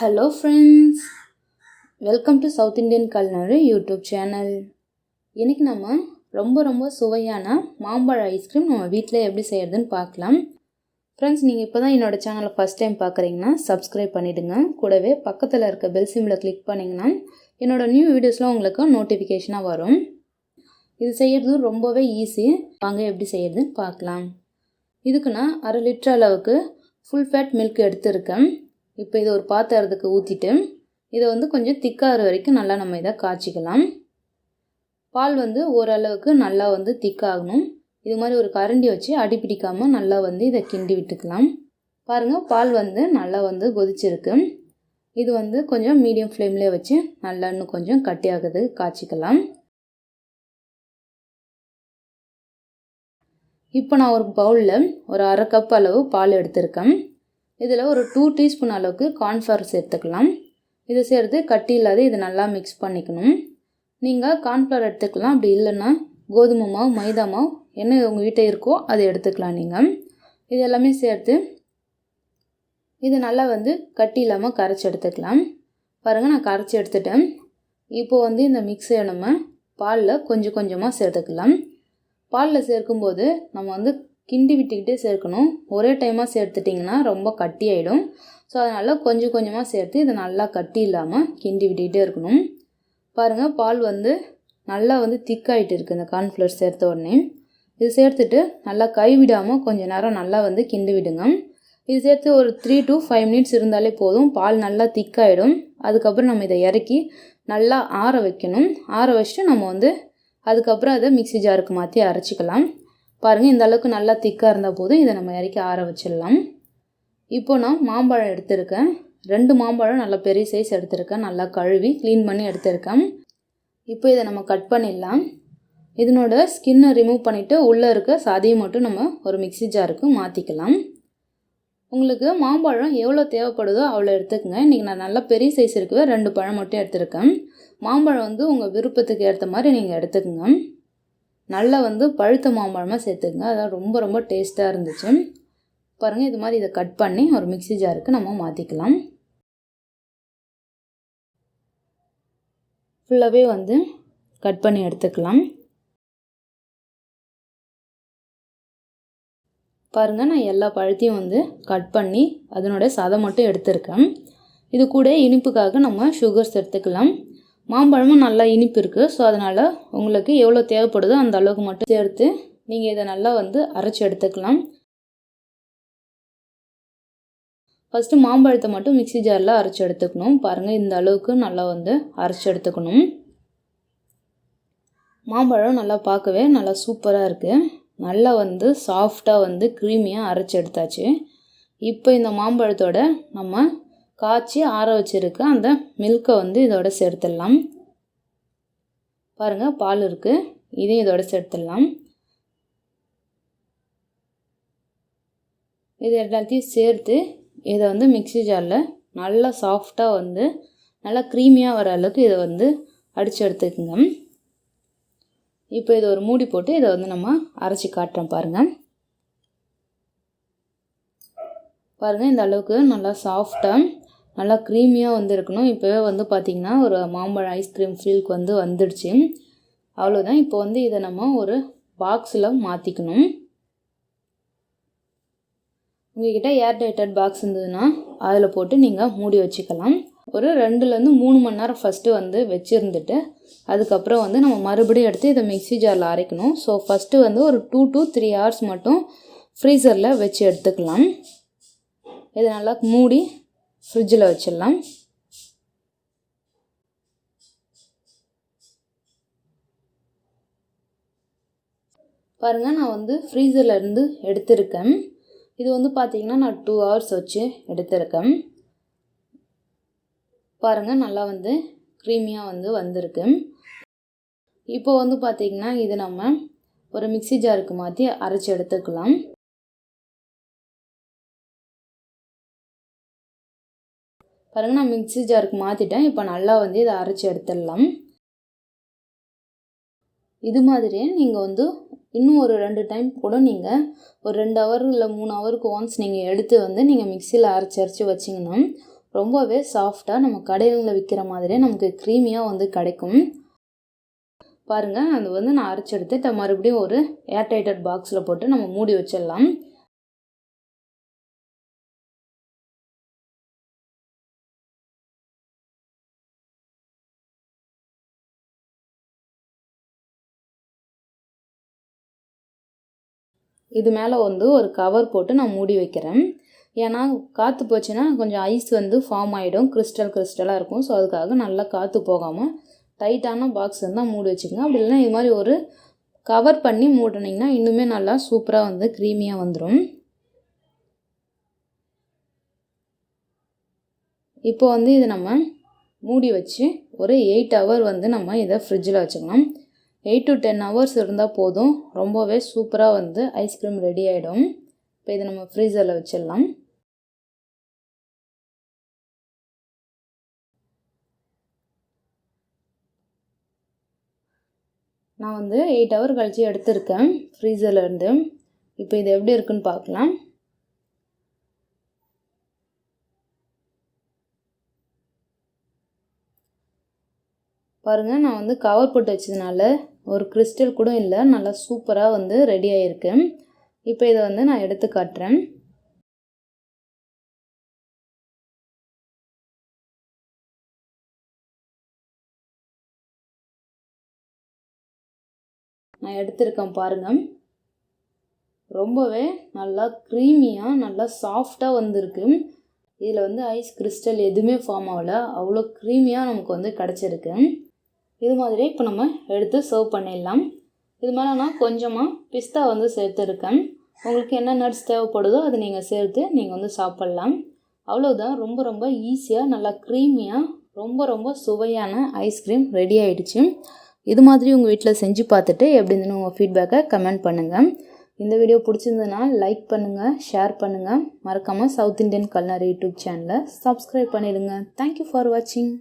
Hello friends, welcome to South Indian Culinary YouTube channel. இன்னைக்கு நம்ம ரொம்ப சுவையான மாம்பழ ஐஸ்கிரீம் நம்ம வீட்டில் எப்படி செய்யறதுன்னு பார்க்கலாம். ஃப்ரெண்ட்ஸ், நீங்கள் இப்போ தான் என்னோட சேனலை ஃபஸ்ட் டைம் பார்க்குறீங்கன்னா சப்ஸ்கிரைப் பண்ணிவிடுங்க. கூடவே பக்கத்தில் இருக்க பெல் சிம்பில் கிளிக் பண்ணிங்கன்னா என்னோட நியூ வீடியோஸ்லாம் உங்களுக்கு நோட்டிஃபிகேஷனாக வரும். இது செய்கிறது ரொம்பவே ஈஸி. வாங்க எப்படி செய்யறதுன்னு பார்க்கலாம். இதுக்கு நான் 1/2 லிட்டர் அளவுக்கு ஃபுல் ஃபேட் மில்க் எடுத்துருக்கேன். இப்போ இதை ஒரு பாத்திரத்துக்கு ஊற்றிட்டு இதை கொஞ்சம் திக்காகிற வரைக்கும் நல்லா நம்ம இதை காய்ச்சிக்கலாம். பால் ஓரளவுக்கு நல்லா திக்காகணும். இது மாதிரி ஒரு கரண்டி வச்சு அடிப்பிடிக்காமல் நல்லா இதை கிண்டி விட்டுக்கலாம். பாருங்கள், பால் நல்லா கொதிச்சிருக்கு. இது கொஞ்சம் மீடியம் ஃப்ளேம்லேயே வச்சு நல்லா இன்னும் கொஞ்சம் கட்டியாகுது காய்ச்சிக்கலாம். இப்போ நான் ஒரு பவுலில் ஒரு 1/2 கப் அளவு பால் எடுத்திருக்கேன். இதில் ஒரு 2 டீஸ்பூன் அளவுக்கு கார்ன்ஃப்ளவர் சேர்த்துக்கலாம். இதை சேர்த்து கட்டி இல்லாத இதை நல்லா மிக்ஸ் பண்ணிக்கணும். நீங்கள் கார்ன்ஃப்ளவர் எடுத்துக்கலாம், அப்படி இல்லைன்னா கோதுமை மாவு, மைதா மாவு என்ன உங்கள் வீட்டை இருக்கோ அதை எடுத்துக்கலாம். நீங்கள் இது எல்லாமே சேர்த்து இது நல்லா கட்டி இல்லாமல் கரைச்சி எடுத்துக்கலாம். பாருங்கள், நான் கரைச்சி எடுத்துட்டேன். இப்போது இந்த மிக்ஸை நம்ம பாலில் கொஞ்சம் கொஞ்சமாக சேர்த்துக்கலாம். பாலில் சேர்க்கும்போது நம்ம கிண்டி விட்டுக்கிட்டே சேர்க்கணும். ஒரே டைமாக சேர்த்துட்டிங்கன்னா ரொம்ப கட்டி ஆகிடும். ஸோ அதனால் கொஞ்சம் கொஞ்சமாக சேர்த்து இதை நல்லா கட்டி இல்லாமல் கிண்டி விட்டுக்கிட்டே இருக்கணும். பாருங்கள், பால் நல்லா திக்காகிட்டு இருக்குது. இந்த கார்ன்ஃப்ளவர் சேர்த்த உடனே இது சேர்த்துட்டு நல்லா கைவிடாமல் கொஞ்சம் நேரம் நல்லா கிண்டி விடுங்க. இது சேர்த்து ஒரு 3 to 5 மினிட்ஸ் இருந்தாலே போதும். பால் நல்லா திக்காகிடும். அதுக்கப்புறம் நம்ம இதை இறக்கி நல்லா ஆற வைக்கணும். ஆற வச்சுட்டு நம்ம அதுக்கப்புறம் அதை மிக்ஸி ஜாருக்கு மாற்றி அரைச்சிக்கலாம். பாருங்கள், இந்த அளவுக்கு நல்லா திக்காக இருந்தால் போதும். இதை நம்ம இறக்கி ஆற வச்சிடலாம். இப்போ நான் மாம்பழம் எடுத்திருக்கேன். 2 மாம்பழம் நல்லா பெரிய சைஸ் எடுத்திருக்கேன். நல்லா கழுவி க்ளீன் பண்ணி எடுத்திருக்கேன். இப்போ இதை நம்ம கட் பண்ணிடலாம். இதனோட ஸ்கின்னை ரிமூவ் பண்ணிவிட்டு உள்ளே இருக்க சதையை மட்டும் நம்ம ஒரு மிக்ஸி ஜாருக்கு மாற்றிக்கலாம். உங்களுக்கு மாம்பழம் எவ்வளோ தேவைப்படுதோ அவ்வளோ எடுத்துக்கங்க. இன்றைக்கி நான் நல்லா பெரிய சைஸ் இருக்குது, 2 பழம் மட்டும் எடுத்திருக்கேன். மாம்பழம் உங்கள் விருப்பத்துக்கு ஏற்ற மாதிரி நீங்கள் எடுத்துக்கோங்க. நல்லா பழுத்த மாம்பழமாக சேர்த்துக்குங்க. அதான் ரொம்ப டேஸ்ட்டாக இருந்துச்சு. பாருங்கள், இது மாதிரி இதை கட் பண்ணி ஒரு மிக்ஸி ஜாருக்கு நம்ம மாற்றிக்கலாம். ஃபுல்லாகவே கட் பண்ணி எடுத்துக்கலாம். பாருங்கள், நான் எல்லா பழத்தையும் கட் பண்ணி அதனோட சதை மட்டும் எடுத்துருக்கேன். இது கூட இனிப்புக்காக நம்ம சுகர் சேர்த்துக்கலாம். மாம்பழமும் நல்லா இனிப்பு இருக்குது. ஸோ அதனால் உங்களுக்கு எவ்வளோ தேவைப்படுதோ அந்த அளவுக்கு மட்டும் சேர்த்து நீங்கள் இதை நல்லா அரைச்சி எடுத்துக்கலாம். ஃபஸ்ட்டு மாம்பழத்தை மட்டும் மிக்ஸி ஜாரில் அரைச்சி எடுத்துக்கணும். பாருங்கள், இந்த அளவுக்கு நல்லா அரைச்சி எடுத்துக்கணும். மாம்பழம் நல்லா பார்க்கவே நல்லா சூப்பராக இருக்குது. நல்லா சாஃப்டாக க்ரீமியாக அரைச்சி எடுத்தாச்சு. இப்போ இந்த மாம்பழத்தோட நம்ம காய்ச்சி ஆற வச்சுருக்க அந்த மில்கை இதோட சேர்த்துடலாம். பாருங்கள், பால் இருக்குது, இதையும் இதோட சேர்த்துடலாம். இது எல்லாத்தையும் சேர்த்து இதை மிக்ஸி ஜாரில் நல்லா சாஃப்டாக நல்லா க்ரீமியாக வர அளவுக்கு இதை அடித்து எடுத்துக்குங்க. இப்போ இதை ஒரு மூடி போட்டு இதை நம்ம அரைச்சி காட்டுறோம். பாருங்கள், இந்த அளவுக்கு நல்லா சாஃப்டாக நல்லா க்ரீமியாக இருக்கணும். இப்போவே பார்த்திங்கன்னா ஒரு மாம்பழம் ஐஸ்கிரீம் ஃபீலுக்கு வந்துடுச்சு. அவ்வளோதான். இப்போ இதை நம்ம ஒரு பாக்ஸில் மாற்றிக்கணும். உங்கள்கிட்ட ஏர் டைட்டட் பாக்ஸ் இருந்ததுன்னா அதில் போட்டு நீங்கள் மூடி வச்சுக்கலாம். ஒரு 2 to 3 மணி நேரம் ஃபஸ்ட்டு வச்சுருந்துட்டு அதுக்கப்புறம் நம்ம மறுபடியும் எடுத்து இதை மிக்ஸி ஜாரில் அரைக்கணும். ஸோ ஃபஸ்ட்டு ஒரு 2 to 3 hours மட்டும் ஃப்ரீசரில் வச்சு எடுத்துக்கலாம். இதை நல்லா மூடி ஃப்ரிட்ஜில் வச்சிடலாம். பாருங்கள், நான் ஃப்ரீசரில் இருந்து எடுத்திருக்கேன். இது பார்த்திங்கன்னா நான் 2 hours வச்சு எடுத்திருக்கேன். பாருங்கள், நல்லா க்ரீமியாக வந்திருக்கு. இப்போ பார்த்திங்கன்னா இது நம்ம ஒரு மிக்ஸி ஜாருக்கு மாற்றி அரைச்சி எடுத்துக்கலாம். பாருங்கள், நான் மிக்ஸி ஜாருக்கு மாற்றிட்டேன். இப்போ நல்லா இதை அரைச்சி எடுத்துடலாம். இது மாதிரியே நீங்கள் இன்னும் ஒரு 2 டைம் கூட நீங்கள் ஒரு 2 hour இல்லை 3 hourக்கு ஒன்ஸ் நீங்கள் எடுத்து நீங்கள் மிக்சியில் அரைச்சி வச்சிங்கன்னா ரொம்பவே சாஃப்டாக நம்ம கடைகளில் விற்கிற மாதிரியே நமக்கு க்ரீமியாக வந்து கிடைக்கும். பாருங்கள், அது வந்து நான் அரைச்சி எடுத்து மறுபடியும் ஒரு ஏர்டைட்டட் பாக்ஸில் போட்டு நம்ம மூடி வச்சிடலாம். இது மேலே வந்து ஒரு கவர் போட்டு நான் மூடி வைக்கிறேன். ஏன்னா காற்று போச்சுன்னா கொஞ்சம் ஐஸ் வந்து ஃபார்ம் ஆகிடும், கிறிஸ்டலாக இருக்கும். ஸோ அதுக்காக நல்லா காற்று போகாமல் டைட்டான பாக்ஸ் வந்து மூடி வச்சுக்கோங்க. அப்படி இல்லைன்னா இது மாதிரி ஒரு கவர் பண்ணி மூடினீங்கன்னா இன்னுமே நல்லா சூப்பராக வந்து க்ரீமியாக வந்துடும். இப்போ வந்து இதை நம்ம மூடி வச்சு ஒரு 8 ஹவர் வந்து நம்ம இதை ஃப்ரிட்ஜில் வச்சுக்கலாம். 8 to 10 ஹவர்ஸ் இருந்தால் போதும், ரொம்பவே சூப்பராக வந்து ஐஸ்கிரீம் ரெடி ஆகிடும். இப்போ இதை நம்ம ஃப்ரீசரில் வச்சிடலாம். நான் வந்து 8 ஹவர் கழித்து எடுத்திருக்கேன் ஃப்ரீசர்லேருந்து. இப்போ இது எப்படி இருக்குன்னு பார்க்கலாம். பாருங்கள், நான் வந்து கவர் போட்டு வச்சதுனால ஒரு கிறிஸ்டல் கூட இல்லை, நல்லா சூப்பராக வந்து ரெடி ஆகிருக்கு. இப்போ இதை வந்து நான் எடுத்து காட்டுறேன். நான் எடுத்திருக்கேன் பாருங்கள், ரொம்பவே நல்லா க்ரீமியாக நல்லா சாஃப்டாக வந்துருக்கு. இதில் வந்து ஐஸ் கிறிஸ்டல் எதுவுமே ஃபார்ம் ஆகலை, அவ்வளோ க்ரீமியாக நமக்கு வந்து கிடச்சிருக்கு. இது மாதிரி இப்போ நம்ம எடுத்து சர்வ் பண்ணிடலாம். இது மேலே நான் கொஞ்சமாக பிஸ்தா வந்து சேர்த்துருக்கேன். உங்களுக்கு என்ன நட்ஸ் தேவைப்படுதோ அதை நீங்கள் சேர்த்து நீங்கள் வந்து சாப்பிட்லாம். அவ்வளோதான், ரொம்ப ரொம்ப ஈஸியாக நல்லா க்ரீமியாக ரொம்ப சுவையான ஐஸ்கிரீம் ரெடி ஆகிடுச்சு. இது மாதிரி உங்கள் வீட்டில் செஞ்சு பார்த்துட்டு எப்படி இருந்துன்னு உங்கள் ஃபீட்பேக்கை கமெண்ட் பண்ணுங்கள். இந்த வீடியோ பிடிச்சிருந்ததுன்னா லைக் பண்ணுங்கள், ஷேர் பண்ணுங்கள். மறக்காமல் சவுத் இண்டியன் culinary யூடியூப் சேனலை சப்ஸ்கிரைப் பண்ணிடுங்க. தேங்க்யூ ஃபார் வாட்சிங்.